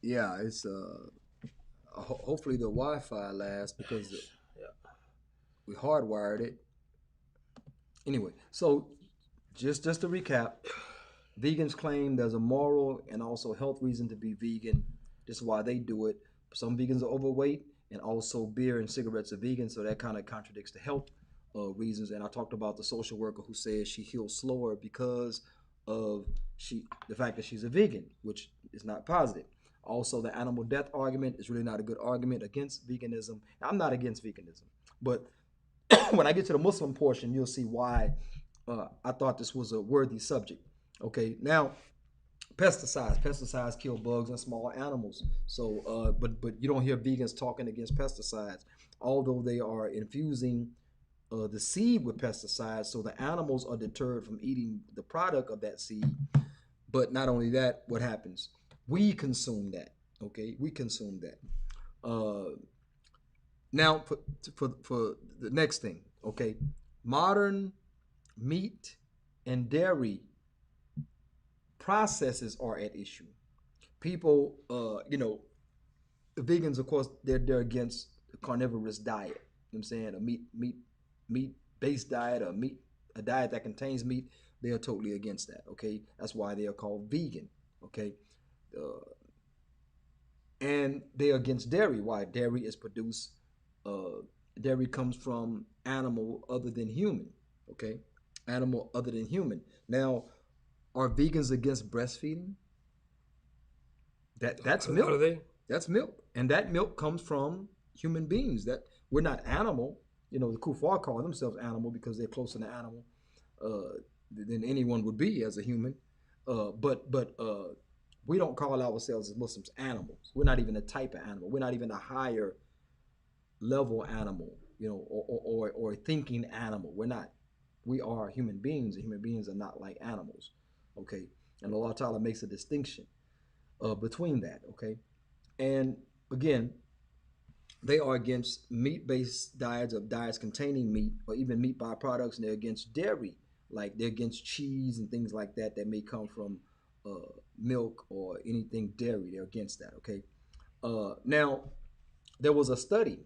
Yeah, it's hopefully the Wi-Fi lasts because Yeah. we hardwired it. Anyway, so just to recap, vegans claim there's a moral and also health reason to be vegan. This is why they do it. Some vegans are overweight, and also beer and cigarettes are vegan, so that kind of contradicts the health reasons. And I talked about the social worker who says she heals slower because of the fact that she's a vegan, which is not positive. Also, the animal death argument is really not a good argument against veganism. I'm not against veganism, but when I get to the Muslim portion, you'll see why I thought this was a worthy subject. Okay, now pesticides kill bugs and small animals. So, but you don't hear vegans talking against pesticides, although they are infusing the seed with pesticides, so the animals are deterred from eating the product of that seed. But not only that, what happens? We consume that. Okay, we consume that. Uh, Now, for the next thing, okay, modern meat and dairy processes are at issue. People, the vegans, of course, they're against the carnivorous diet. You know what I'm saying? A meat based diet, a diet that contains meat. They are totally against that. Okay, that's why they are called vegan. Okay, uh, and they're against dairy. Why? Dairy is produced. Uh, Dairy comes from animal other than human. Okay, animal other than human. Now, are vegans against breastfeeding? That's Are milk. they? That's milk, and that milk comes from human beings. That we're not animal. You know, the kuffar call themselves animal because they're closer to animal than anyone would be as a human. But we don't call ourselves as Muslims animals. We're not even a type of animal. We're not even a higher level animal, or a thinking animal. We're not. We are human beings, and human beings are not like animals. Okay, and Allah Ta'ala makes a distinction between that. Okay, and again, they are against meat-based diets, of diets containing meat or even meat byproducts, and they're against dairy, like they're against cheese and things like that that may come from milk or anything dairy. They're against that. Okay. Now, there was a study.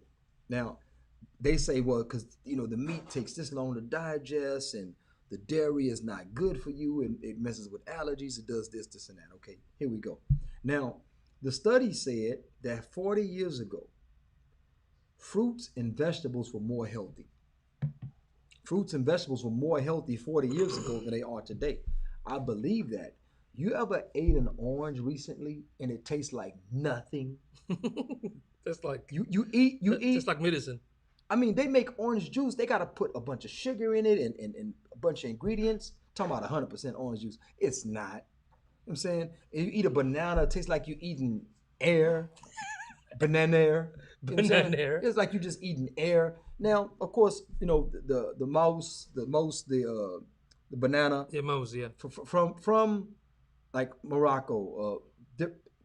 Now, they say, well, because the meat takes this long to digest, and the dairy is not good for you, and it messes with allergies. It does this, this, and that. Okay, here we go. Now, the study said that 40 years ago, fruits and vegetables were more healthy. Fruits and vegetables were more healthy 40 years ago than they are today. I believe that. You ever ate an orange recently and it tastes like nothing? That's like You eat. just like medicine. I mean, they make orange juice. They got to put a bunch of sugar in it and a bunch of ingredients. Talking about 100% orange juice. It's not. You know what I'm saying? If you eat a banana, it tastes like you eating air, banana air. You know what I'm saying? Banana. It's like you just eating air. Now, of course, the mouse, the banana Yeah, Mose, yeah. from like Morocco,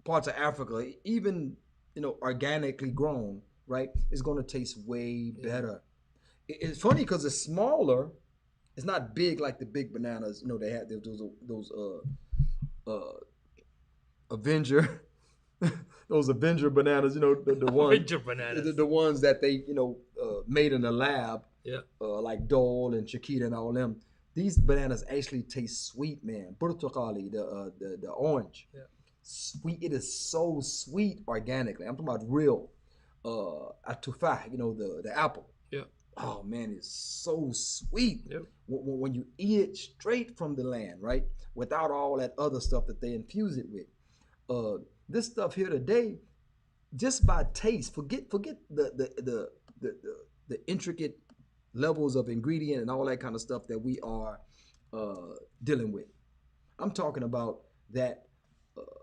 parts of Africa, even organically grown, right? It's going to taste way Yeah. better. It's funny because it's smaller. It's not big like the big bananas. They had those uh Avenger, those Avenger bananas. The one, Avenger bananas. the ones that they made in the lab, Yeah. like Dole and Chiquita and all them. These bananas actually taste sweet, man. Portocali, the orange, Yeah. sweet. It is so sweet organically. I'm talking about real. Atufah, the apple. Yeah. Oh man, it's so sweet Yep. when you eat it straight from the land, right? Without all that other stuff that they infuse it with. This stuff here today, just by taste, forget the intricate levels of ingredient and all that kind of stuff that we are dealing with. I'm talking about that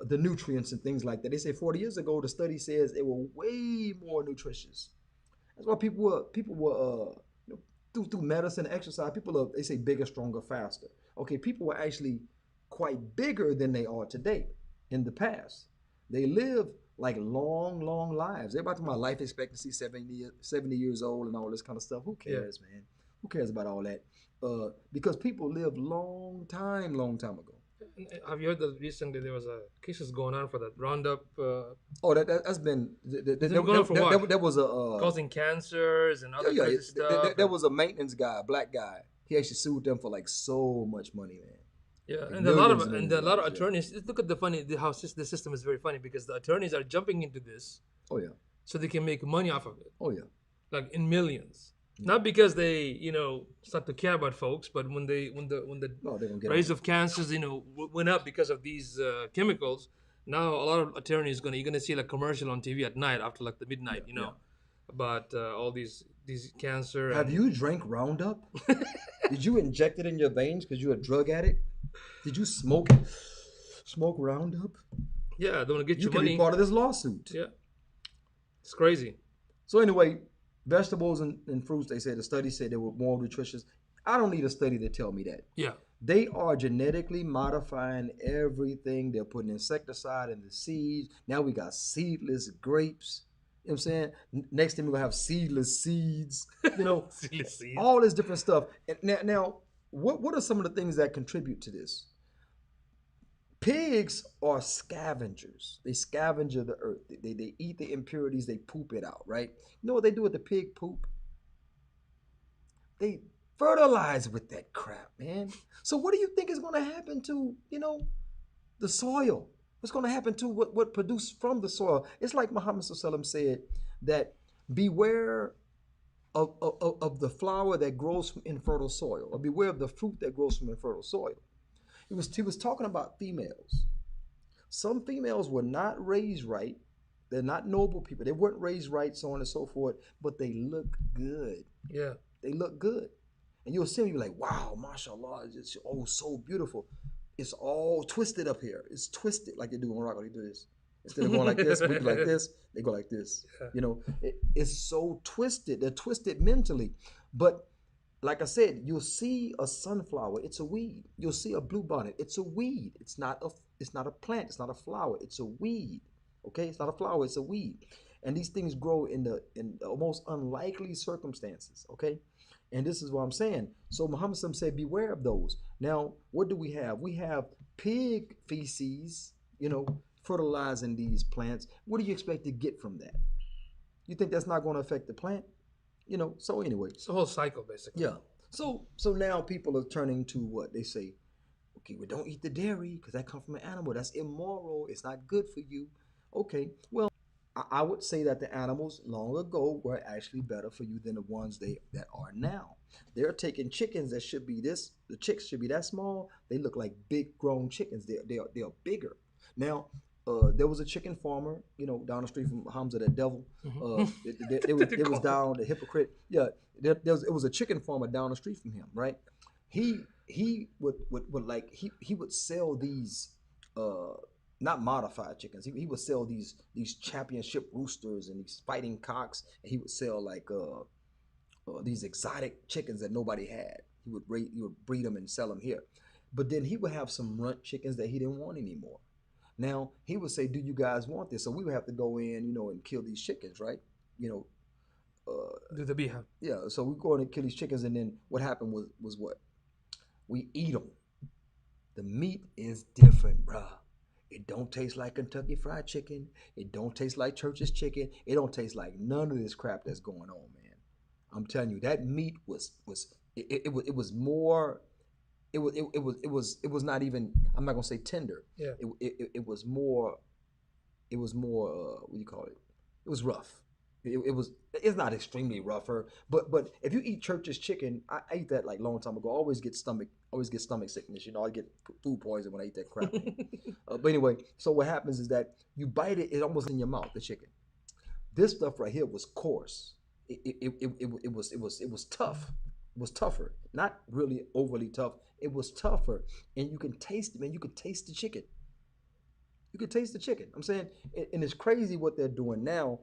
the nutrients and things like that. They say 40 years ago, the study says they were way more nutritious. That's why people were through medicine, exercise. People are, they say, bigger, stronger, faster. Okay, people were actually quite bigger than they are today in the past. They live like long, long lives. They're about to my life expectancy 70 years old and all this kind of stuff. Who Yeah. cares, man? Who cares about all that? Because people lived long time ago. Have you heard that recently there was a cases going on for that Roundup? Oh, that's been It's been going on for what? that was a Causing cancers and yeah, other yeah. crazy stuff. There And was a maintenance guy, a black guy. He actually sued them for like so much money, man, yeah, like and a lot of millions and and millions a of lot of dollars. Yeah. attorneys. Look at the funny how the system is very funny because the attorneys are jumping into this Oh yeah. so they can make money off of it, Oh yeah. like in millions. Yeah. Not because they start to care about folks, but when the No, they're gonna get rise on. of cancers went up because of these chemicals. Now a lot of attorneys you're gonna see like commercial on TV at night after like the midnight, Yeah. Yeah. about all these cancer Have and you drank Roundup? Did you inject it in your veins because you're a drug addict? Did you smoke Roundup? yeah, they want to get You you can be money. part of this lawsuit. Yeah, it's crazy. So anyway, vegetables and fruits, they say the study said they were more nutritious. I don't need a study to tell me that. Yeah, They are genetically modifying everything. They're putting insecticide in the seeds. Now we got seedless grapes. You know what I'm saying? Next thing we're gonna have seedless seeds. silly seed. All this different stuff. And now what are some of the things that contribute to this? Pigs are scavengers. They scavenge the earth. They eat the impurities. They poop it out, right? You know what they do with the pig poop? They fertilize with that crap, man. So what do you think is going to happen to, the soil? What's going to happen to what produced from the soil? It's like Muhammad Sallallahu said that beware of the flower that grows from infertile soil, or beware of the fruit that grows from infertile soil. He was talking about females. Some females were not raised right. They're not noble people. They weren't raised right, so on and so forth, but they look good. Yeah, They look good. And you'll see them, you're like, wow, mashallah, it's just, oh, so beautiful. It's all twisted up here. It's twisted like they do in Morocco. They do this. Instead of going like this, we do like this, they go like this. yeah. It's so twisted. They're twisted mentally. But like I said, you'll see a sunflower, it's a weed. You'll see a bluebonnet, it's a weed. It's not a plant, it's not a flower, it's a weed. Okay, it's not a flower, it's a weed. And these things grow in the most unlikely circumstances. Okay, and this is what I'm saying. So Muhammad said, beware of those. Now, what do we have? We have pig feces, fertilizing these plants. What do you expect to get from that? You think that's not going to affect the plant? So anyway. It's a whole cycle basically. Yeah. So now people are turning to what they say. Okay, well, don't eat the dairy because that comes from an animal. That's immoral. It's not good for you. Okay, well, I would say that the animals long ago were actually better for you than the ones that are now. They're taking chickens that should be this. The chicks should be that small. They look like big grown chickens. They are bigger. Now, there was a chicken farmer, down the street from Hamza, that devil. It was down the hypocrite. Yeah, it was a chicken farmer down the street from him, right? He would sell these not modified chickens. He would sell these championship roosters and these fighting cocks, and he would sell like these exotic chickens that nobody had. He would breed them and sell them here, but then he would have some runt chickens that he didn't want anymore. Now he would say, "Do you guys want this?" So we would have to go in, and kill these chickens, right? Do the beehive. Yeah. So we go in and kill these chickens, and then what happened was what? We eat them. The meat is different, bruh. It don't taste like Kentucky Fried Chicken. It don't taste like Church's Chicken. It don't taste like none of this crap that's going on, man. I'm telling you, that meat was more. It was not even. I'm not gonna say tender. Yeah. It was more. It was more. What do you call it? It was rough. It was. It's not extremely rougher, but if you eat Church's Chicken, I ate that like a long time ago. I always get stomach sickness. I get food poison when I eat that crap. But anyway, so what happens is that you bite it, it's almost in your mouth. The chicken. This stuff right here was coarse. It was tough. It was tougher. Not really overly tough. It was tougher, and you can taste it, man. You could taste the chicken. You could taste the chicken. I'm saying, and it's crazy what they're doing now.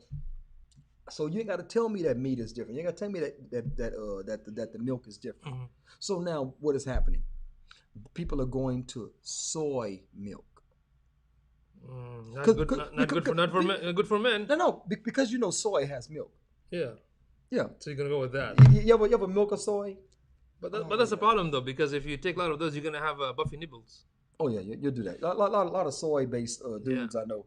So you ain't got to tell me that meat is different. You ain't got to tell me that the milk is different. Mm-hmm. So now what is happening? People are going to soy milk. Not good for men. No, because soy has milk. Yeah. Yeah. So you're gonna go with that. You ever milk a soy? But that's a problem though, because if you take a lot of those, you're gonna have Buffy nibbles. Oh yeah, you'll do that. Lot of soy based Yeah. dudes I know.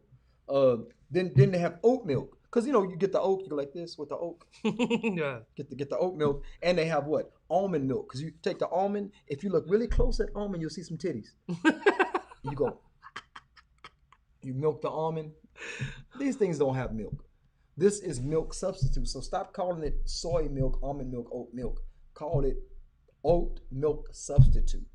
Then they have oat milk because you get the oat, you go like this with the oat, Yeah. get the oat milk, and they have what almond milk because you take the almond. If you look really close at almond, you'll see some titties. You go, you milk the almond. These things don't have milk. This is milk substitute. So stop calling it soy milk, almond milk, oat milk. Call it oat milk substitute.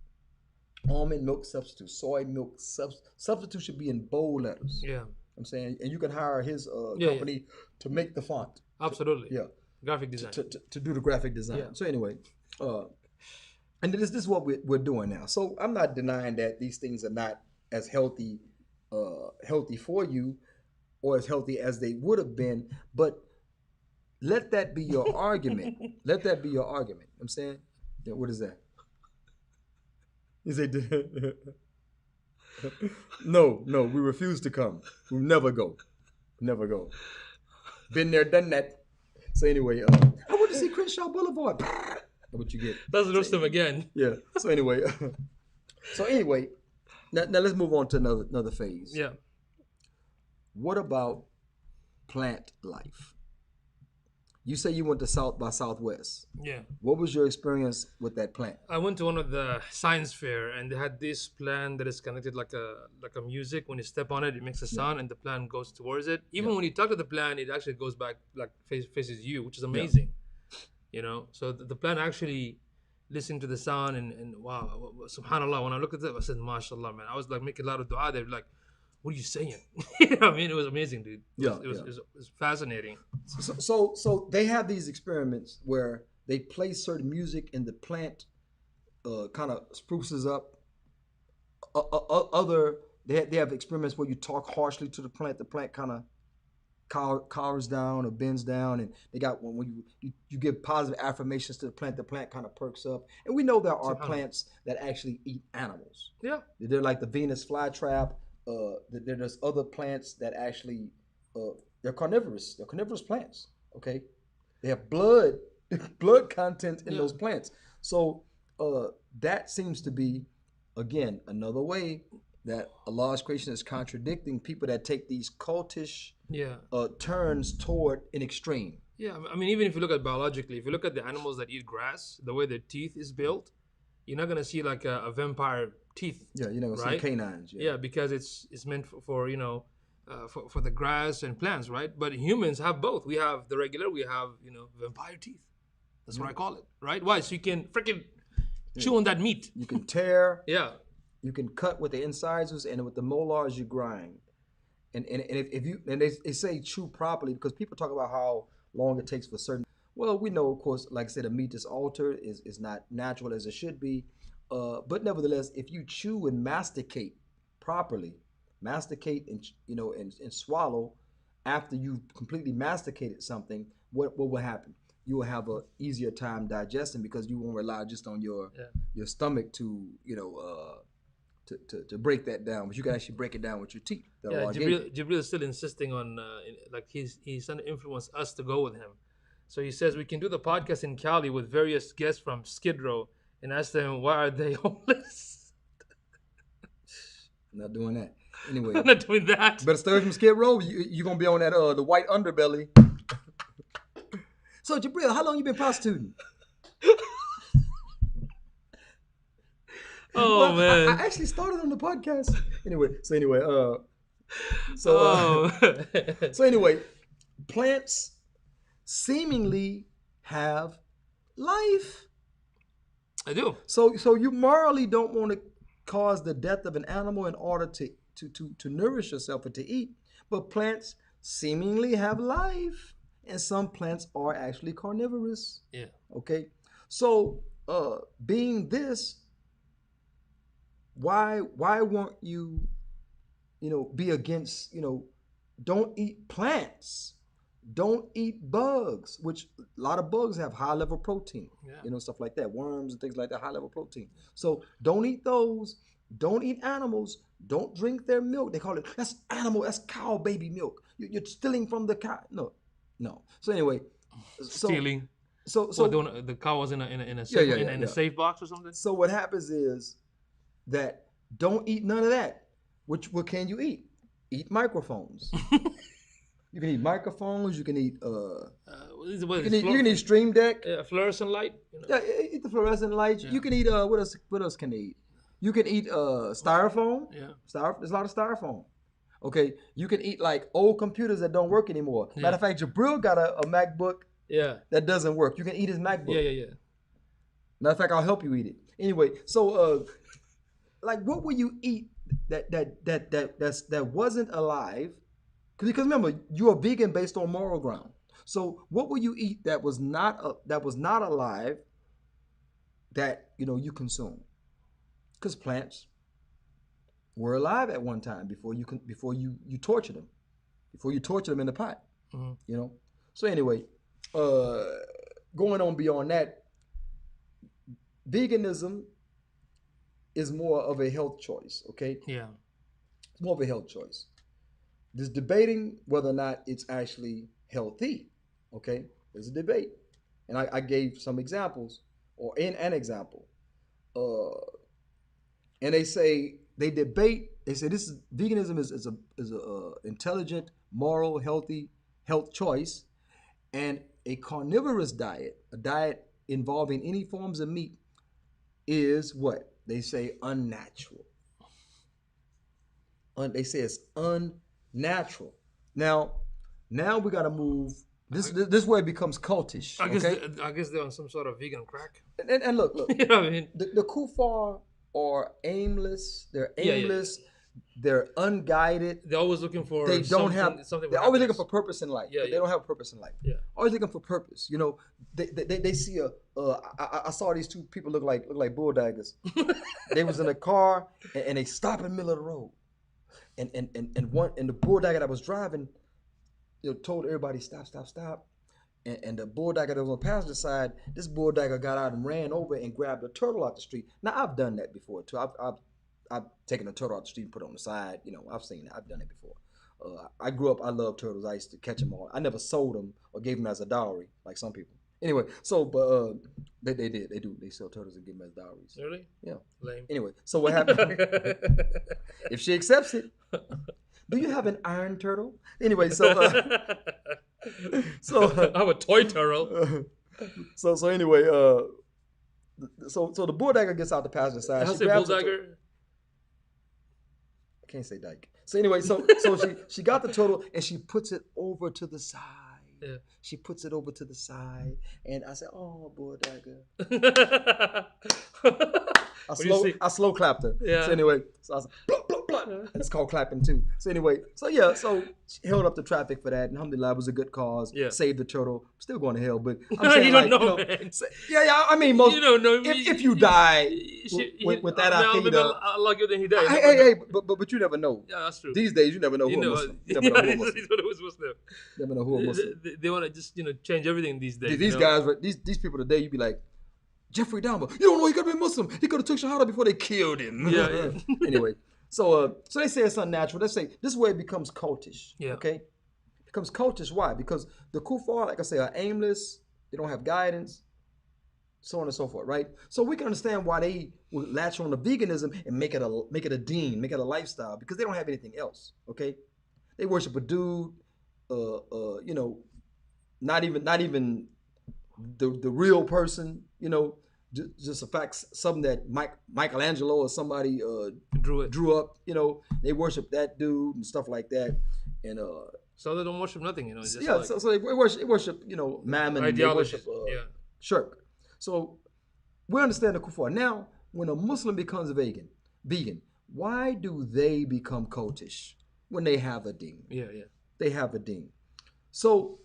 Almond milk substitute, soy milk substitute should be in bold letters. Yeah. I'm saying, and you can hire his Yeah. Yeah. company to make the font. Absolutely. Yeah, Graphic design. to do the graphic design. Yeah. So anyway, and this is what we're doing now. So I'm not denying that these things are not as healthy for you, or as healthy as they would have been. But let that be your argument. Let that be your argument. I'm saying, yeah, what is that? Is it? No, we refuse to come. We never go. Never go. Been there, done that. So anyway, I went to see Crenshaw Boulevard. What you get? Let's roast them again. Yeah. So anyway, now let's move on to another phase. Yeah. What about plant life? You say you went to South by Southwest. Yeah. What was your experience with that plant? I went to one of the science fair, and they had this plant that is connected like a music. When you step on it, it makes a sound, and the plant goes towards it. Even when you talk to the plant, it actually goes back, like faces you, which is amazing. So the plant actually listened to the sound, and wow, subhanallah. When I looked at it, I said, mashallah, man. I was like making a lot of dua. They were like, what are you saying? I mean, it was amazing, dude. It was fascinating. So they have these experiments where they play certain music and the plant kind of spruces up. They have experiments where you talk harshly to the plant kind of cowers down or bends down, and they got when you give positive affirmations to the plant kind of perks up. And we know there are plants that actually eat animals. Yeah, they're like the Venus flytrap. There's other plants that actually they're carnivorous. They're carnivorous plants. Okay, they have blood content in those plants. So that seems to be again another way that Allah's creation is contradicting people that take these cultish turns toward an extreme. Yeah, I mean, even if you look at biologically, if you look at the animals that eat grass, the way their teeth is built, you're not gonna see like a vampire teeth. Yeah, you're not gonna see canines. Yeah, because it's meant for for the grass and plants, right? But humans have both. We have the regular, we have vampire teeth. That's what I call it, right? Why? So you can freaking chew on that meat. You can tear. Yeah. You can cut with the incisors, and with the molars you grind. And if you they say chew properly because people talk about how long it takes for certain. Well, we know, of course, like I said, a meat is altered, is not natural as it should be. But nevertheless, if you chew and masticate properly, and swallow after you've completely masticated something, what will happen? You will have a easier time digesting because you won't rely just on your stomach to to break that down, but you can actually break it down with your teeth. Jibril is still insisting on like he's trying to influence us to go with him. So he says we can do the podcast in Cali with various guests from Skid Row and ask them why are they homeless. I'm not doing that. Anyway, I'm not doing that. Better stay from Skid Row. You're gonna be on that the white underbelly. So Jibril, how long you been prostituting? Oh man! I actually started on the podcast. So anyway, plants seemingly have life. I do. So you morally don't want to cause the death of an animal in order to nourish yourself and to eat, but plants seemingly have life, and some plants are actually carnivorous. Yeah. Okay. So being this. Why won't you be against don't eat plants, don't eat bugs, which a lot of bugs have high level protein, stuff like that, worms and things like that, high level protein. So don't eat those, don't eat animals, don't drink their milk. They call it that's cow baby milk. You're stealing from the cow. No. So anyway, stealing. So the cow was in a safe box or something. So what happens is that Don't eat none of that. What can you eat? Eat microphones. You can eat microphones. You can eat What is you can eat Stream Deck. fluorescent light? Yeah, eat the fluorescent lights. Yeah. You can eat what else can they eat? You can eat styrofoam. Yeah. There's a lot of styrofoam. Okay, you can eat like old computers that don't work anymore. Yeah. Matter of fact, Jabril got a MacBook Yeah. that doesn't work. You can eat his MacBook. Yeah. Matter of fact, I'll help you eat it. Anyway, so like what will you eat that wasn't alive? Because remember, you're a vegan based on moral ground. So what will you eat that was not alive that you consume? Because plants were alive at one time before you torture them, before you torture them in the pot. Mm-hmm. So anyway, going on beyond that, veganism is more of a health choice. Okay. Yeah. It's more of a health choice. There's debating whether or not it's actually healthy. Okay, there's a debate, and I gave some examples, or in an example, and they debate. They say this is veganism is a intelligent, moral, healthy health choice, and a carnivorous diet, a diet involving any forms of meat, is what they say unnatural. They say it's unnatural. Now we got to move. This is where it becomes cultish. I guess they're on some sort of vegan crack. And look, You know what I mean? the kuffar are aimless. They're aimless. Yeah. They're unguided. They're always looking for. They don't have. Something. They're always looking for purpose in life. Yeah, They don't have a purpose in life. Yeah. Always looking for purpose. They see I saw these two people look like bulldaggers. They was in a car and they stopped in the middle of the road. And the bulldagger that was driving, told everybody stop. And the bulldagger that was on the passenger side, this bulldagger got out and ran over and grabbed a turtle out the street. Now I've done that before too. I've taken a turtle out the street and put it on the side. I've seen it. I've done it before. I grew up. I love turtles. I used to catch them all. I never sold them or gave them as a dowry like some people. Anyway, so but they did. They do. They sell turtles and give them as dowries. Really? Yeah. Lame. Anyway, so what happened? If she accepts it, do you have an iron turtle? Anyway, so I have a toy turtle. So anyway, so the bulldagger gets out the passenger side. How's it bulldagger? I can't say dyke. So anyway, so she got the turtle and she puts it over to the side. Yeah. She puts it over to the side, and I said, "Oh, bulldagger." I slow clapped her. Yeah. So anyway, so I was like, blah, blah, blah. It's called clapping too. So anyway, so she held up the traffic for that, and alhamdulillah, it was a good cause. Yeah. Saved the turtle. Still going to hell, but I'm saying you don't know, man. Yeah. I mean, most. You don't know. If you die with that aqidah, Allah give them hidayah. hey, but you never know. Yeah, that's true. These days, you never know who a Muslim. You never know who a Muslim. You never know who a Muslim. They want to just change everything these days. These guys, these people today, you be like, Jeffrey Dahmer. You don't know he could have been Muslim. He could have took Shahada before they killed him. Yeah. Anyway, so they say it's unnatural. They say this is where it becomes cultish. Yeah. Okay. It becomes cultish. Why? Because the kuffar, like I say, are aimless. They don't have guidance. So on and so forth, right? So we can understand why they would latch on to veganism and make it a deen, make it a lifestyle, because they don't have anything else. Okay. They worship a dude. Not even the real person. Just a fact, something that Michelangelo or somebody drew up. They worship that dude and stuff like that, and so they don't worship nothing. It's just so they worship mammon, ideology. they worship shirk. So we understand the kuffar. Now, when a Muslim becomes vegan, why do they become cultish when they have a deen? Yeah. They have a deen. So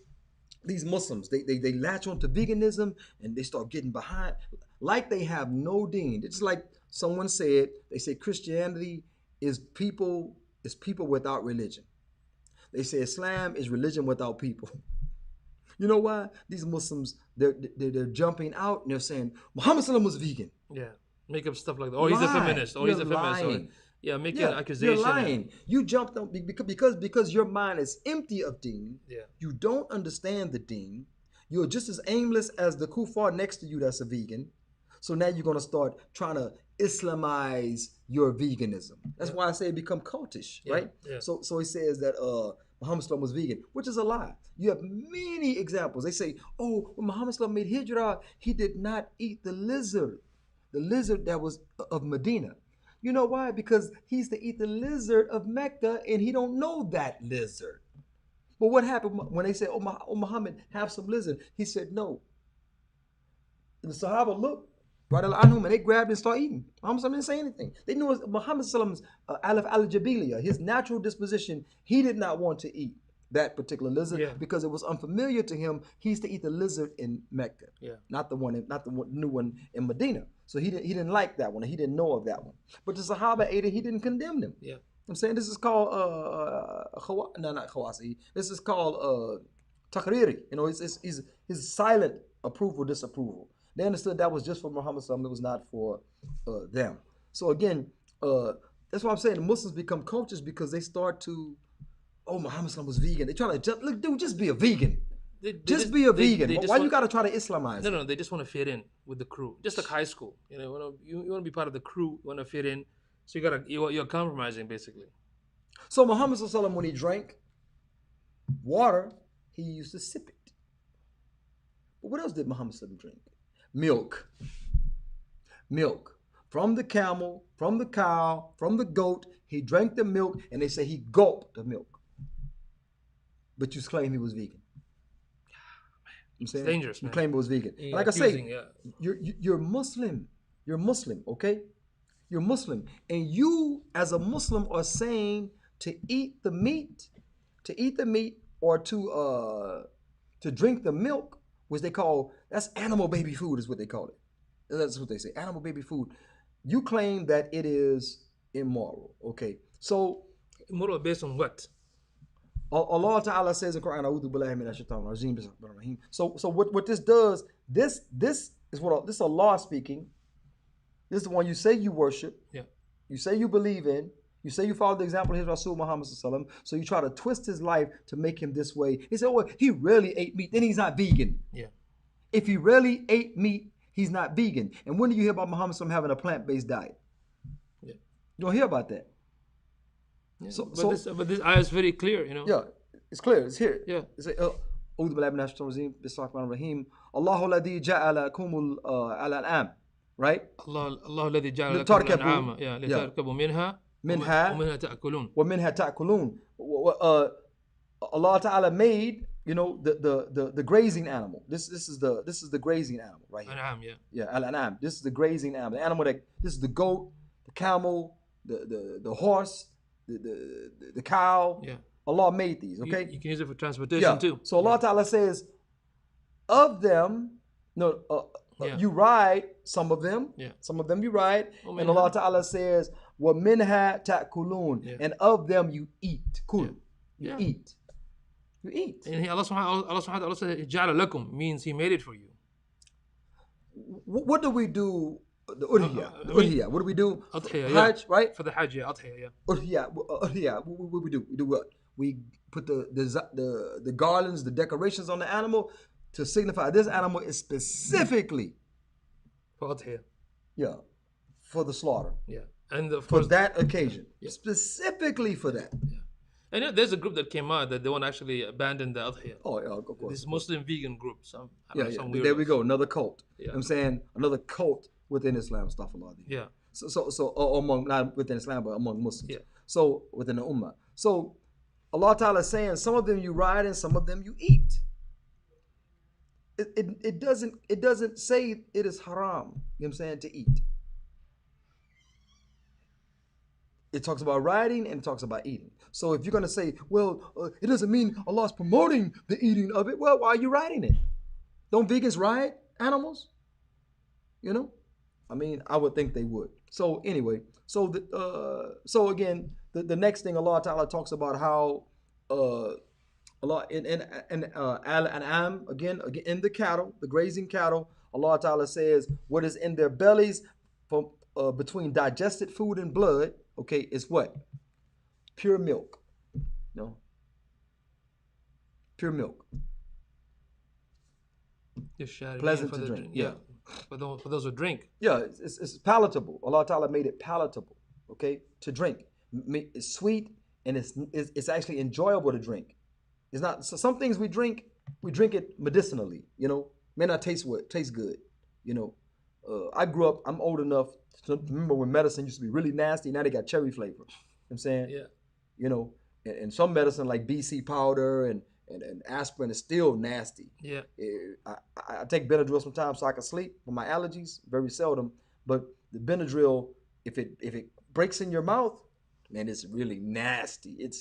these Muslims, they latch onto veganism and they start getting behind, like they have no deen. It's like someone said. They say Christianity is people without religion. They say Islam is religion without people. You know why? These Muslims, they're jumping out and they're saying Muhammad Sallam was vegan. Yeah, make up stuff like that. Oh, he's a feminist. Oh, he's a feminist. Lying. Yeah, making an accusation. You're lying. You jumped on because your mind is empty of deen. Yeah. You don't understand the deen. You're just as aimless as the kuffar next to you that's a vegan. So now you're gonna start trying to Islamize your veganism. That's Yeah. why I say it become cultish, Yeah. right? Yeah. So he says that Muhammad Sallam was vegan, which is a lie. You have many examples. They say, oh, when Muhammad Sallam made hijrah, he did not eat the lizard that was of Medina. You know why? Because he used to eat the lizard of Mecca, and he don't know that lizard. But what happened when they said, oh Muhammad, have some lizard? He said, no. And the Sahaba looked, right anhum, and they grabbed and started eating. Muhammad didn't say anything. They knew Muhammad alaf al jabiliya, his natural disposition, he did not want to eat that particular lizard Yeah. because it was unfamiliar to him. He used to eat the lizard in Mecca, Yeah. not the new one in Medina. So he didn't like that one. He didn't know of that one. But the Sahaba ate it. He didn't condemn them. Yeah. I'm saying this is called not khawasi. This is called takriri. You know, it's his silent approval, disapproval. They understood that was just for Muhammad Sallam. It was not for them. So again, that's why I'm saying the Muslims become cultures because they start to, oh, Muhammad Sallam was vegan. They try to look, dude, just be a vegan. Just be a vegan. Why you got to try to Islamize? No, they just want to fit in with the crew, just like high school. You know, you want to be part of the crew. You want to fit in, so you're compromising basically. So Muhammad Sallam, when he drank water, he used to sip it. But what else did Muhammad Sallam drink? Milk. From the camel, from the cow, from the goat. He drank the milk, and they say he gulped the milk. But you claim he was vegan. I'm saying, it's dangerous, man. You claim it was vegan. Yeah, like I say, you're Muslim. You're Muslim, okay? You're Muslim, and you as a Muslim are saying to eat the meat, or to drink the milk, which they call, that's animal baby food, is what they call it. That's what they say, animal baby food. You claim that it is immoral, okay? So immoral based on what? Allah Ta'ala says in Quran, A'udhu billahi minash shaitanir rajim, bismillahir rahim. So what this does, this is Allah speaking. This is the one you say you worship. Yeah. You say you believe in. You say you follow the example of his Rasul Muhammad sallallahu alaihi wasallam. So you try to twist his life to make him this way. He said, oh, he rarely ate meat. Then he's not vegan. Yeah. If he rarely ate meat, he's not vegan. And when do you hear about Muhammad sallallahu having a plant-based diet? Yeah. You don't hear about that. Yeah. But this ayah is very clear, you know. Yeah, it's clear. It's here. Yeah. It's أعوذ بالله من الشيطان الرجيم بسم الله الرحمن الرحيم الله الذي جعل لكم الأنعام, right? الله الذي جعل لكم الأنعام لتركبوا منها تأكلون ومنها تأكلون. Allah Ta'ala made, you know, the grazing animal. This is the grazing animal right here. An'am, yeah. Yeah, al-an'am. This is the grazing animal. The animal this is the goat, the camel, the horse, the cow. Yeah. Allah made these, okay? You can use it for transportation too. So Allah Ta'ala says, of them, you ride some of them. Yeah. Some of them you ride. And Allah Ta'ala says, وَمِنْهَا تَأْكُلُونَ. And of them you eat. Kul. You eat. You eat. And Allah subhanahu wa ta'ala said, جَعَلَ لَكُم means He made it for you. What do we do? The udhiyah. What do we do? Adhiyah, Hajj, right? For the Hajj, yeah. Adhiyah, yeah. Udhiyah. What we do? We do what? We put the garlands, the decorations on the animal to signify this animal is specifically for Adhiyah. Yeah, for the slaughter. Yeah, and of for course, that occasion, specifically for that. Yeah. And there's a group that came out that they want to actually abandon the Adhiyah. Oh, yeah, of course. This Muslim vegan group. Some there we go. Another cult. Yeah. I'm saying another cult within Islam. Astaghfirullah. Yeah. So among, not within Islam, but among Muslims. Yeah. So within the Ummah. So Allah Ta'ala is saying some of them you ride and some of them you eat. It doesn't say it is haram, you know what I'm saying, to eat. It talks about riding and it talks about eating. So if you're going to say, well, it doesn't mean Allah's promoting the eating of it, well, why are you riding it? Don't vegans ride animals? You know? I mean, I would think they would. So anyway, so again, the next thing Allah Ta'ala talks about how Allah in al-an'am, again in the cattle, the grazing cattle, Allah Ta'ala says what is in their bellies from between digested food and blood, okay, is what? Pure milk. No. Pure milk. Just pleasant to drink. Yeah. for those who drink. Yeah, it's palatable. Allah Ta'ala made it palatable, okay, to drink. It's sweet and it's actually enjoyable to drink. It's not so some things we drink it medicinally, may not taste good, you know. I grew up, I'm old enough to remember when medicine used to be really nasty. Now they got cherry flavor. You know what I'm saying? Yeah. You know, and some medicine like BC powder and aspirin is still nasty. Yeah. I take Benadryl sometimes so I can sleep for my allergies, very seldom. But the Benadryl, if it breaks in your mouth, man, it's really nasty. It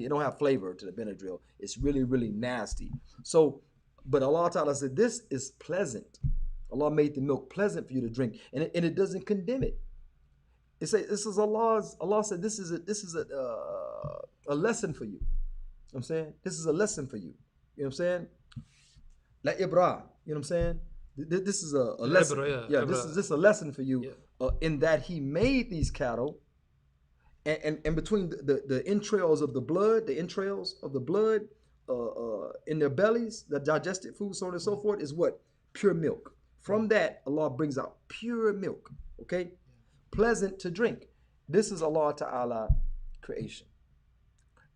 don't have flavor to the Benadryl. It's really, really nasty. So, but Allah Ta'ala said this is pleasant. Allah made the milk pleasant for you to drink, and it doesn't condemn it. It say this is Allah's. Allah said this is a lesson for you. You know what I'm saying, this is a lesson for you. You know what I'm saying? La ibra. You know what I'm saying? This is a lesson. Yeah, this is a lesson for you. Yeah. In that He made these cattle, and between the entrails of the blood, in their bellies, the digested food, so on and so forth, is what? Pure milk. From that, Allah brings out pure milk. Okay, pleasant to drink. This is Allah Ta'ala creation.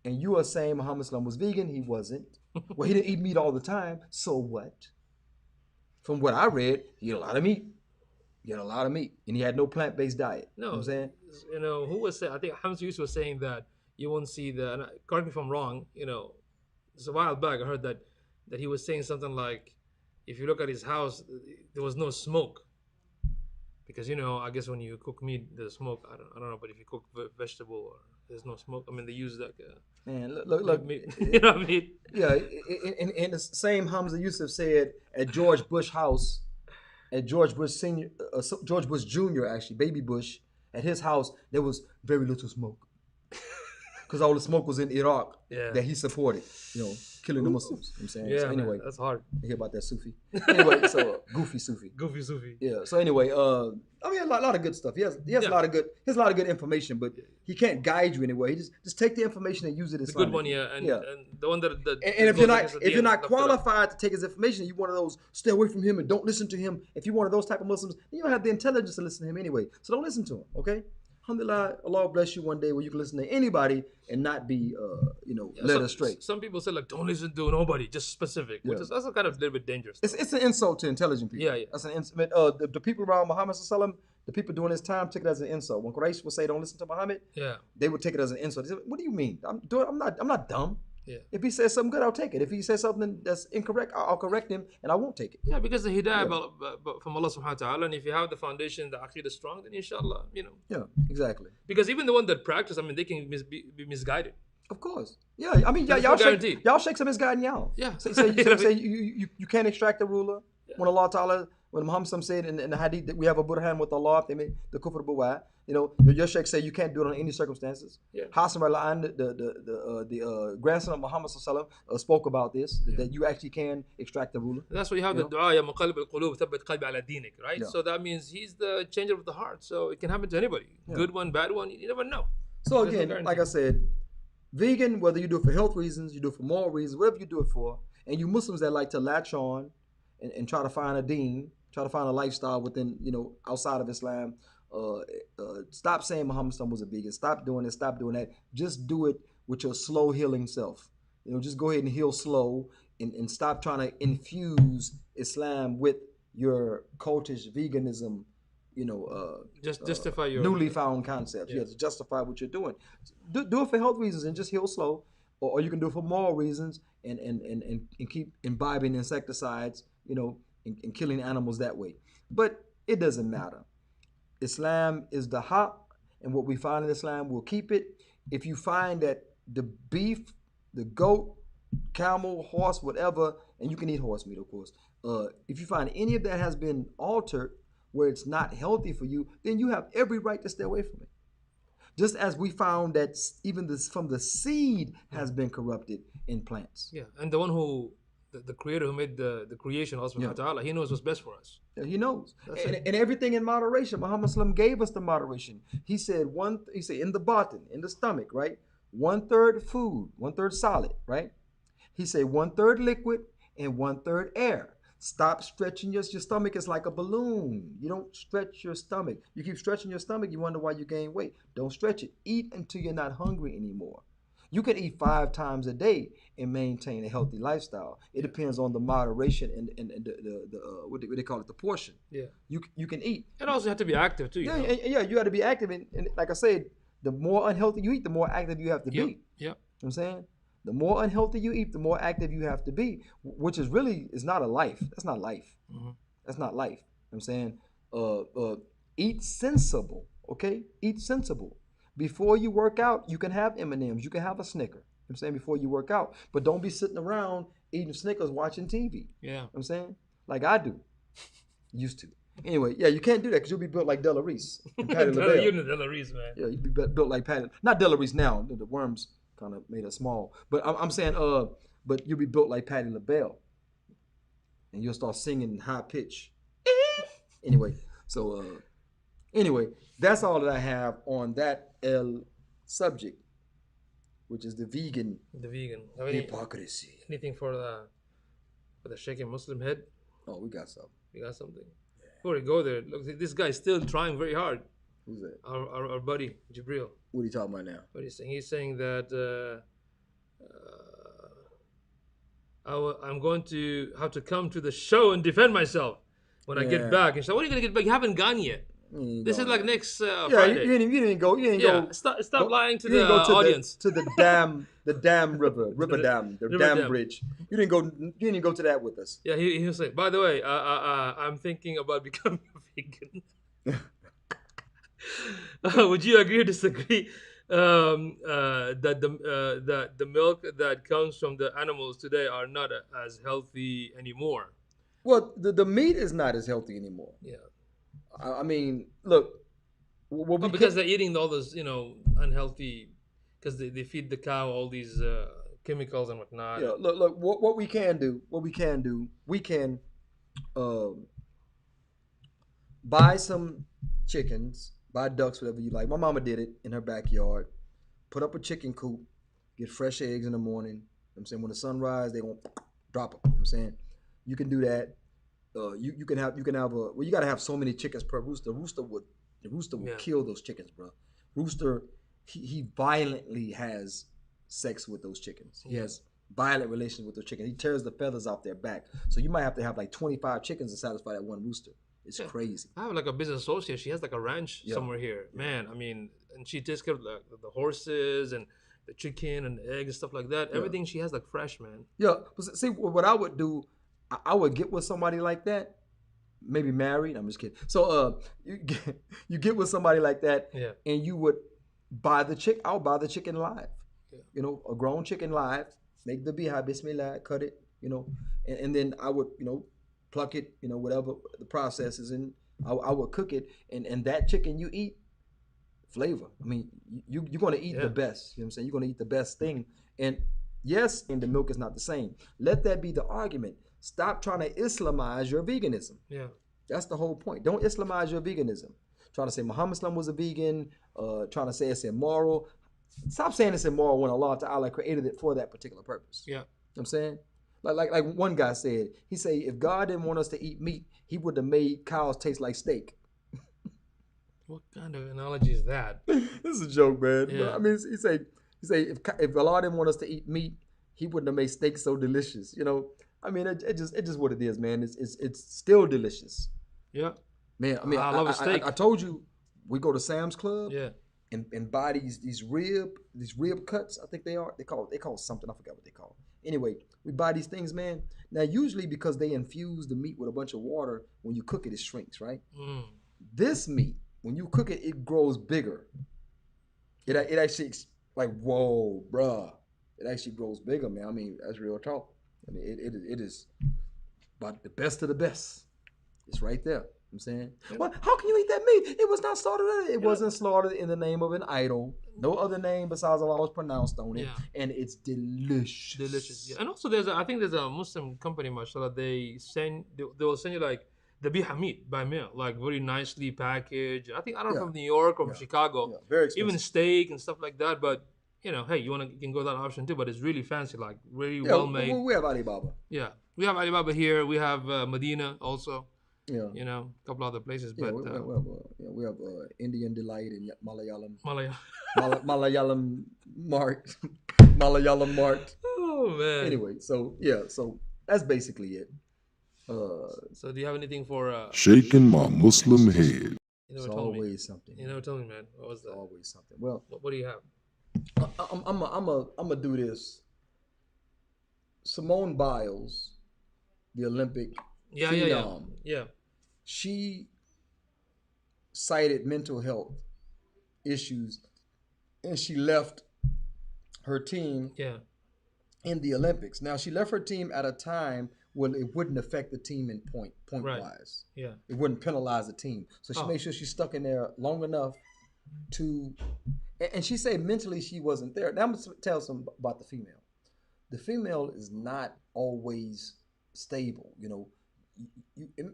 And you are saying Muhammad Sallam was vegan. He wasn't. Well, he didn't eat meat all the time. So what? From what I read, he ate a lot of meat. And he had no plant-based diet. No, you know what I'm saying? Who was saying? I think Hamza Yusuf was saying that you won't see and correct me if I'm wrong. It's a while back I heard that he was saying something like, if you look at his house, there was no smoke. Because I guess when you cook meat, there's smoke. I don't know, but if you cook vegetable, or there's no smoke. I mean, they use that. Man, look. Meat. You know what I mean? Yeah, in the same Hamza Yusuf said at George Bush house, at George Bush Senior, George Bush Jr. actually, baby Bush, at his house there was very little smoke. Because all the smoke was in Iraq that he supported, killing the Muslims. You know what I'm saying? Yeah, so anyway, man, that's hard. You hear about that Sufi? Anyway, so goofy Sufi. Goofy Sufi. Yeah. So anyway, a lot of good stuff. He has a lot of good information, but he can't guide you anywhere. He just take the information and use it as the good one, and the one that. And if you're not qualified to take his information, you one of those stay away from him and don't listen to him. If you're one of those type of Muslims, then you don't have the intelligence to listen to him anyway. So don't listen to him. Okay. Alhamdulillah, Allah bless you one day where you can listen to anybody and not be, led astray. Some people say don't listen to nobody, just specific, which is also kind of a little bit dangerous. It's an insult to intelligent people. Yeah. That's an insult. The people around Muhammad Sallallahu, the people during his time took it as an insult. When Quraysh would say don't listen to Muhammad, they would take it as an insult. They said, what do you mean? I'm not dumb. Yeah. If he says something good, I'll take it. If he says something that's incorrect, I'll correct him and I won't take it. Yeah, because the hidayah from Allah subhanahu wa ta'ala, and if you have the foundation, the aqidah is strong, then inshallah, Yeah, exactly. Because even the one that practice, they can be misguided. Of course. Yeah, y'all sheikhs are misguiding y'all. Yeah. Say you can't extract the ruler. Yeah. When Allah Ta'ala, when Muhammad said in the hadith that we have a burhan with Allah, they made the kufr buwa. Your sheikh say you can't do it under any circumstances. Yeah. Hassan Ra'lan, the grandson of Muhammad Sallallahu spoke about this, that you actually can extract the ruler. That's why you have the dua, Ya muqallib al-qulub, thabbit qalbi ala dinik, right? Yeah. So that means he's the changer of the heart. So it can happen to anybody. Yeah. Good one, bad one, you never know. So again, like I said, vegan, whether you do it for health reasons, you do it for moral reasons, whatever you do it for, and you Muslims that like to latch on and try to find a deen, try to find a lifestyle within, outside of Islam, stop saying Muhammad was a vegan. Stop doing this, stop doing that. Just do it with your slow healing self. Just go ahead and heal slow and stop trying to infuse Islam with your cultish veganism, justify your newly found concepts. You have to justify what you're doing. Do it for health reasons and just heal slow, or you can do it for moral reasons and keep imbibing insecticides, and killing animals that way. But it doesn't matter. Islam is the haq, and what we find in Islam, we'll keep it. If you find that the beef, the goat, camel, horse, whatever, and you can eat horse meat, of course. If you find any of that has been altered where it's not healthy for you, then you have every right to stay away from it. Just as we found that even from the seed has been corrupted in plants. Yeah, and the one who, the creator who made the creation, Allah subhanahu wa ta'ala, he knows what's best for us. Yeah, he knows. And everything in moderation. Muhammad Sallam gave us the moderation. He said in the batin, in the stomach, right? 1/3 food, 1/3 solid, right? He said 1/3 liquid and 1/3 air. Stop stretching your stomach is like a balloon. You don't stretch your stomach. You keep stretching your stomach, you wonder why you gain weight. Don't stretch it. Eat until you're not hungry anymore. You can eat 5 times a day and maintain a healthy lifestyle. It depends on the moderation and the what they call it, the portion. Yeah. You can eat. And also you have to be active too. Yeah, yeah. You got to be active, and like I said, the more unhealthy you eat, the more active you have to be. Yeah. You know what I'm saying? The more unhealthy you eat, the more active you have to be, which is really is not a life. That's not life. Mm-hmm. That's not life. You know what I'm saying? Eat sensible, okay? Eat sensible. Before you work out, you can have M&Ms. You can have a Snicker. You know what I'm saying? Before you work out. But don't be sitting around eating Snickers watching TV. Yeah. You know what I'm saying? Like I do. Used to. Anyway, yeah, you can't do that because you'll be built like Della Reese and Patti LaBelle. You're the Della Reese, man. Yeah, you'd be built like Patti. Not Della Reese now. The worms kind of made her small. But I'm saying, but you'll be built like Patti LaBelle. And you'll start singing in high pitch. Anyway, so anyway, that's all that I have on that subject, which is the vegan. The vegan. Hypocrisy. Anything for the shaking Muslim head? Oh, we got something. We got something. Before we go there, look, this guy's still trying very hard. Who's that? Our buddy Jibril. What are you talking about now? What he's saying? He's saying that I'm going to have to come to the show and defend myself when I get back. And so, when are you gonna get back? You haven't gone yet. This is like next Friday. You didn't go. You didn't go. Stop lying to the audience. To the dam river dam, the dam bridge. You didn't go to that with us. Yeah, he was like, by the way, I'm thinking about becoming a vegan. Would you agree or disagree that the milk that comes from the animals today are not as healthy anymore? Well, the meat is not as healthy anymore. Yeah. I mean, look. Because they're eating all those, unhealthy, because they feed the cow all these chemicals and whatnot. Yeah. Look. What we can do. We can buy some chickens, buy ducks, whatever you like. My mama did it in her backyard. Put up a chicken coop, get fresh eggs in the morning. You know what I'm saying, when the sun rises, they won't drop them. You know what I'm saying, you can do that. You can have you gotta have so many chickens per rooster. The rooster will kill those chickens, bro. Rooster, he violently has sex with those chickens. He has violent relations with those chickens. He tears the feathers off their back. So you might have to have like 25 chickens to satisfy that one rooster. It's crazy. I have like a business associate. She has like a ranch somewhere here. Man, I mean, and she takes care of the horses and the chicken and the eggs and stuff like that. Everything she has like fresh, man. Yeah, but see, what I would do, I would get with somebody like that, maybe married. I'm just kidding. So you get with somebody like that, and you would buy the chick. I'll buy the chicken live. Yeah. A grown chicken live. Make the biha, bismillah, cut it. And then I would pluck it. Whatever the process is, and I would cook it. And that chicken you eat, flavor. I mean, you're gonna eat the best. You know what I'm saying? You're gonna eat the best thing. And yes, and the milk is not the same. Let that be the argument. Stop trying to Islamize your veganism. Yeah. That's the whole point. Don't Islamize your veganism. Trying to say Muhammad was a vegan, trying to say it's immoral. Stop saying it's immoral when Allah Ta'ala created it for that particular purpose. Yeah. You know what I'm saying? Like one guy said, he said, if God didn't want us to eat meat, he would have made cows taste like steak. What kind of analogy is that? This is a joke, man. Yeah. But, I mean, he say if Allah didn't want us to eat meat, he wouldn't have made steak so delicious. I mean, it just what it is, man. It's still delicious. Yeah, man. I mean, I love a steak. I told you, we go to Sam's Club. Yeah, and buy these rib cuts. I think they are. They call something. I forgot what they call. Anyway, we buy these things, man. Now, usually because they infuse the meat with a bunch of water, when you cook it, it shrinks, right? Mm. This meat, when you cook it, it grows bigger. It actually like whoa, bruh. It actually grows bigger, man. I mean, that's real talk. I mean, it is about the best of the best. It's right there. I'm saying, well, how can you eat that meat? It was not slaughtered. It wasn't slaughtered in the name of an idol. No other name besides Allah was pronounced on it, and it's delicious. Delicious. Yeah. And also, I think there's a Muslim company, mashallah. They will send you like the biha meat by mail, like very nicely packaged. I don't know from New York or from Chicago. Yeah. Very expensive. Even steak and stuff like that, but hey, you can go that option too, but it's really fancy, like really Yeah, well made. we have Alibaba. Yeah, we have Alibaba here. We have Medina also. Yeah. A couple other places, Yeah, but we have Indian Delight and Malayalam, Malaya. Malayalam Mart, Malayalam Mart. Oh man. Anyway, so yeah, so that's basically it. So do you have anything for? Shaking my Muslim head. You It's never told me. always something. You never told me, man. What was It's that? always something. Well, What do you have? I'm gonna do this. Simone Biles, the Olympic Yeah, phenom, yeah. she cited mental health issues, and she left her team Yeah. in the Olympics. Now she left her team at a time when it wouldn't affect the team in point Right. wise. Yeah. It wouldn't penalize the team. So she Oh. made sure she stuck in there long enough to, and she said mentally she wasn't there. Now I'm gonna tell some about the female. The female is not always stable.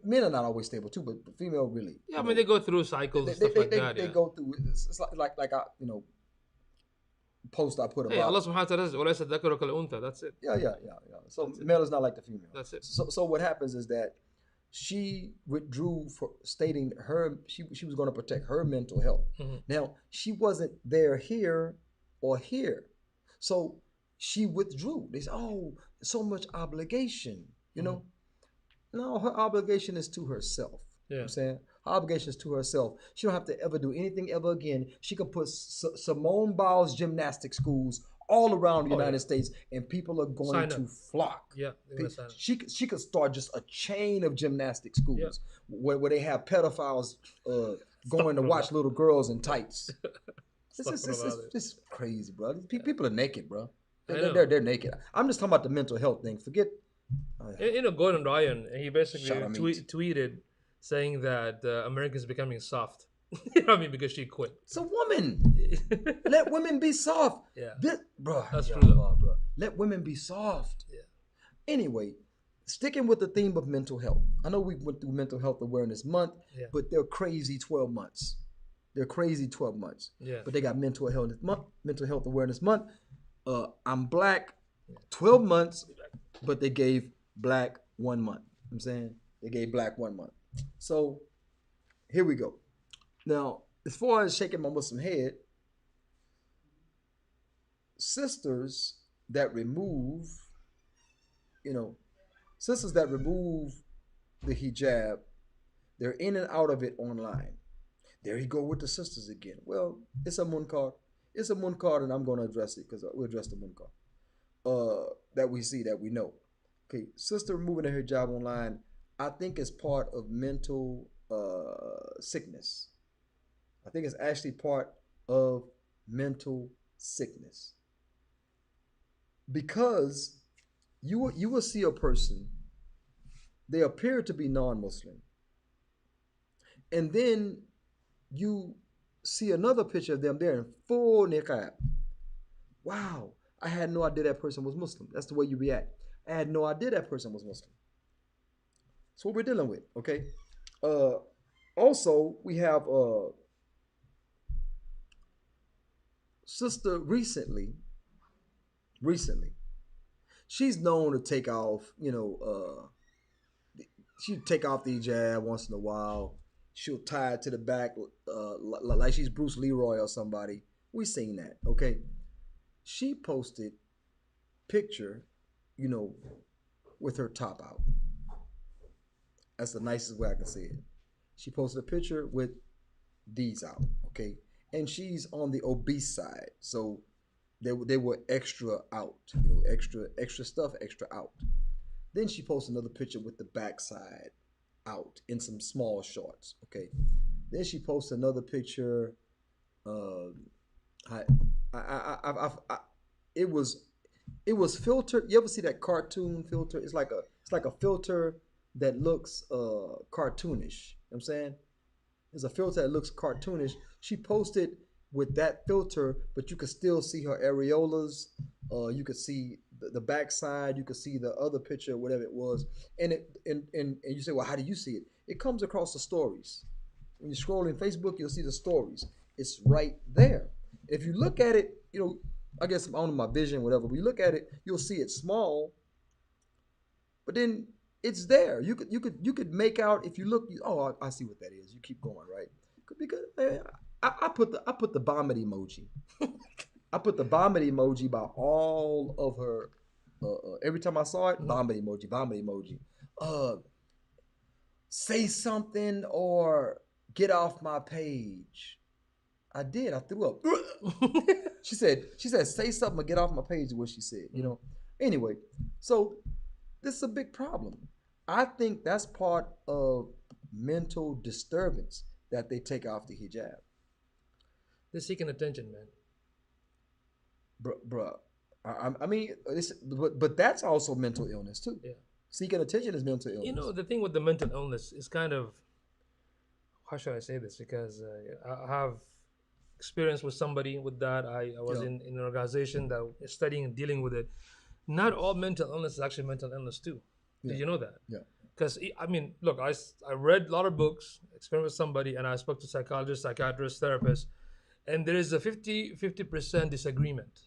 Men are not always stable too, but the female really. Yeah, I mean they go through cycles and stuff like that. They Yeah. go through. It's like I post I put Hey, about. Allah subhanahu wa ta'ala says, "وَلَيْسَ الذَّكَرُ كَالْأُنثَى." That's it. Yeah. So That's it. male is not like the female. That's it. So what happens is that she withdrew for stating she was going to protect her mental health. Mhm. Now she wasn't there here or here, so she withdrew. They said, "Oh, so much obligation," No, her obligation is to herself. You know what I'm saying? Her obligation is to herself. She don't have to ever do anything ever again. She can put Simone Biles gymnastic schools all around the United States, and people are going to flock. Yeah, She could start just a chain of gymnastic schools where they have pedophiles going to watch little girls in tights. It's crazy, bro. People are naked, bro. They're naked. I'm just talking about the mental health thing. Forget. Gordon Ryan, he basically Shut up, mate. tweeted saying that America's becoming soft. You know what I mean? Because she quit. It's a woman. Let women be soft. Yeah. Bro. That's true, though. Bro. Let women be soft. Yeah. Anyway, sticking with the theme of mental health. I know we went through Mental Health Awareness Month, but they're crazy 12 months. They're crazy 12 months. Yeah. But they got Mental Health Awareness Month. I'm Black 12 months, but they gave Black 1 month. I'm saying they gave Black 1 month. So here we go. Now, as far as shaking my Muslim head, sisters that remove the hijab, they're in and out of it online. There you go with the sisters again. Well, it's a munkar. It's a munkar, and I'm going to address it because we'll address the munkar that we see, that we know. Okay, sister removing the hijab online, I think is part of mental sickness. I think it's actually part of mental sickness. Because you will see a person, they appear to be non-Muslim, and then you see another picture of them there in full niqab. Wow, I had no idea that person was Muslim. That's the way you react. I had no idea that person was Muslim. That's what we're dealing with, okay? Also, we have sister recently, she's known to take off, she'll take off the hijab once in a while. She'll tie it to the back like she's Bruce Leroy or somebody. We seen that, okay? She posted picture, with her top out. That's the nicest way I can say it. She posted a picture with these out, okay? And she's on the obese side, so they were extra out, extra stuff, extra out. Then she posted another picture with the backside out in some small shorts, okay? Then she posted another picture. It was filtered. You ever see that cartoon filter? It's like a filter that looks cartoonish. You know what I'm saying? It's a filter that looks cartoonish. She posted with that filter, but you could still see her areolas. You could see the backside. You could see the other picture, whatever it was. And you say, well, how do you see it? It comes across the stories. When you scroll in Facebook, you'll see the stories. It's right there. If you look at it, I guess on my vision, whatever. When you look at it, you'll see it small, but then it's there. You could make out if you look. Oh, I see what that is. You keep going, right? Because I put the vomit emoji. I put the vomit emoji by all of her. Every time I saw it, vomit emoji, vomit emoji. Say something or get off my page. I did. I threw up. She said, say something or get off my page is what she said, you know. Anyway, so this is a big problem. I think that's part of mental disturbance that they take off the hijab. They're seeking attention, man. Bruh. I mean, but that's also mental illness too. Yeah. Seeking attention is mental illness. You know, the thing with the mental illness is kind of, how should I say this? Because I have experience with somebody with that. I was in an organization that is studying and dealing with it. Not all mental illness is actually mental illness too. Yeah. Did you know that? Yeah. Because, I mean, look, I read a lot of books, experienced with somebody, and I spoke to psychologists, psychiatrists, therapists, and there is a 50% disagreement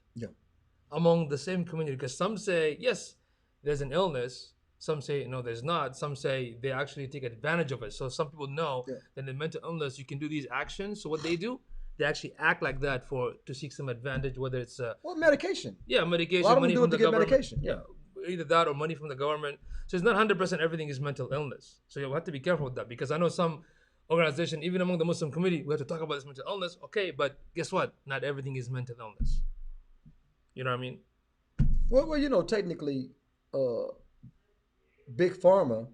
among the same community. Because some say, yes, there's an illness. Some say, no, there's not. Some say they actually take advantage of it. So some people know that in mental illness, you can do these actions. So what they do, they actually act like that to seek some advantage, whether it's medication. Yeah, medication, A lot of them money do from it the to get government. medication. Yeah, either that or money from the government. So it's not 100% everything is mental illness. So you have to be careful with that, because I know some organization, even among the Muslim community, we have to talk about this mental illness. Okay, but guess what? Not everything is mental illness. You know what I mean? Well, you know, technically, Big Pharma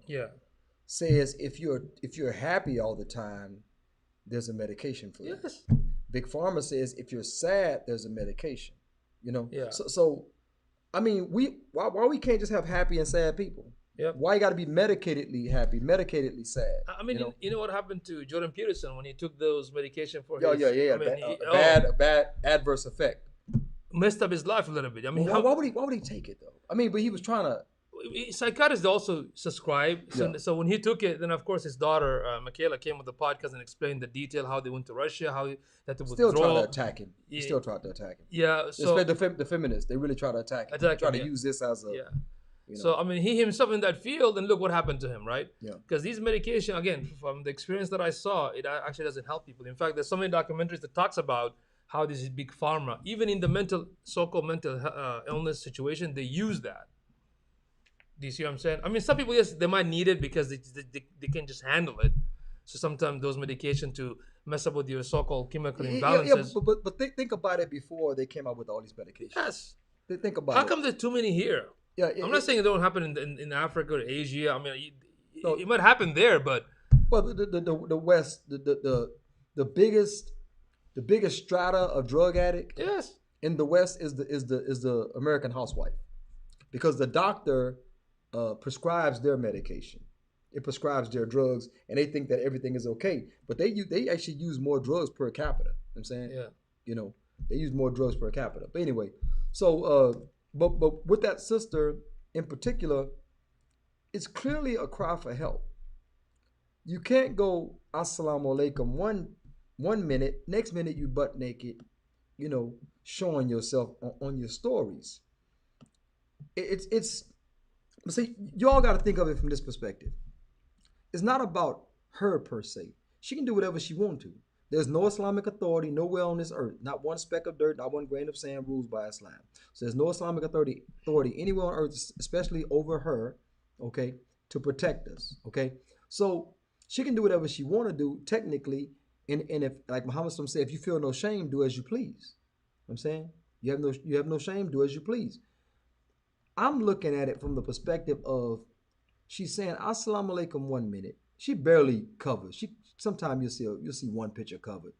says if you're happy all the time, there's a medication for that. Yes. Big Pharma says if you're sad, there's a medication. You know. Yeah. So I mean, why we can't just have happy and sad people? Yep. Why you got to be medicatedly happy, medicatedly sad? I mean, you know what happened to Jordan Peterson when he took those medication for Yeah. I mean, bad adverse effect. Messed up his life a little bit. I mean, why would he take it though? I mean, but he was trying to. Psychiatrists also subscribe. So when he took it, then of course his daughter Michaela came with the podcast and explained the detail how they went to Russia, how they had to withdraw. Still trying to attack him. He still tried to attack him. Yeah. So the feminists, they really try to attack him. Try to use this as a. Yeah. You know. So I mean, he himself in that field, and look what happened to him, right? Yeah. Because these medication, again, from the experience that I saw, it actually doesn't help people. In fact, there's so many documentaries that talks about how this is big pharma, even in the so-called mental illness situation, they use that. Do you see what I'm saying? I mean, some people, yes, they might need it because they can just handle it. So sometimes those medications to mess up with your so-called chemical imbalances. Yeah, but think about it before they came out with all these medications. Yes. Think about How it. come there's too many here? Yeah, I'm not saying it don't happen in Africa or Asia. I mean, it might happen there, but well, the West, the biggest strata of drug addict in the West is the American housewife, because the doctor prescribes their medication, it prescribes their drugs, and they think that everything is okay, but they actually use more drugs per capita. You know what I'm saying, you know, they use more drugs per capita. But anyway, so but with that sister in particular, it's clearly a cry for help. You can't go assalamu alaikum one minute, next minute you butt naked, you know, showing yourself on your stories. It's see, you all got to think of it from this perspective. It's not about her per se. She can do whatever she wants to. There's no Islamic authority nowhere on this earth. Not one speck of dirt, not one grain of sand rules by Islam. So there's no Islamic authority anywhere on earth, especially over her, okay, to protect us, okay? So she can do whatever she want to do, technically, and if, like Muhammad said, if you feel no shame, do as you please. You know what I'm saying? You have no shame, do as you please. I'm looking at it from the perspective of, she's saying assalamu alaikum 1 minute. She barely covers. Sometimes you'll see one picture covered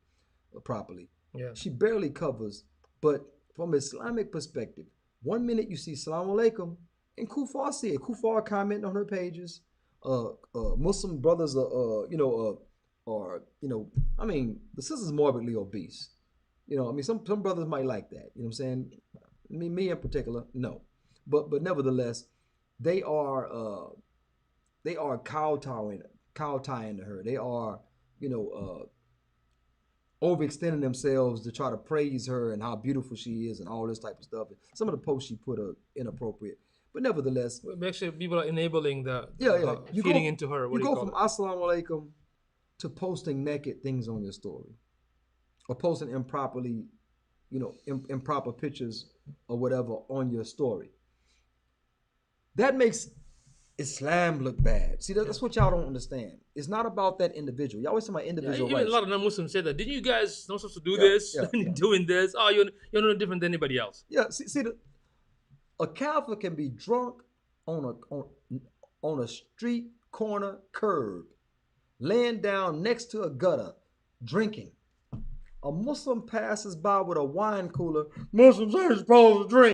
properly. Yeah. She barely covers, but from Islamic perspective, 1 minute you see assalamu alaikum, and Kufar see it. Kufar comment on her pages. Muslim brothers I mean, the sister's morbidly obese. You know, I mean, some brothers might like that. You know what I'm saying? I mean, me in particular, no. But nevertheless, they are kowtowing to her. They are, overextending themselves to try to praise her and how beautiful she is and all this type of stuff. Some of the posts she put are inappropriate, but nevertheless, Actually, people are enabling yeah. feeding into her. What You do you go call from it? assalamu alaikum to posting naked things on your story, or posting improperly, improper pictures or whatever on your story. That makes Islam look bad. See, that's what y'all don't understand. It's not about that individual. Y'all always talk about Yeah, individual even a rights. lot of non-Muslims say that. Didn't you guys not supposed to do Yeah, this? yeah, You're yeah. doing this. Oh, you're no different than anybody else. Yeah, see, a Catholic can be drunk on a street corner curb, laying down next to a gutter, drinking. A Muslim passes by with a wine cooler. Muslims ain't supposed to drink.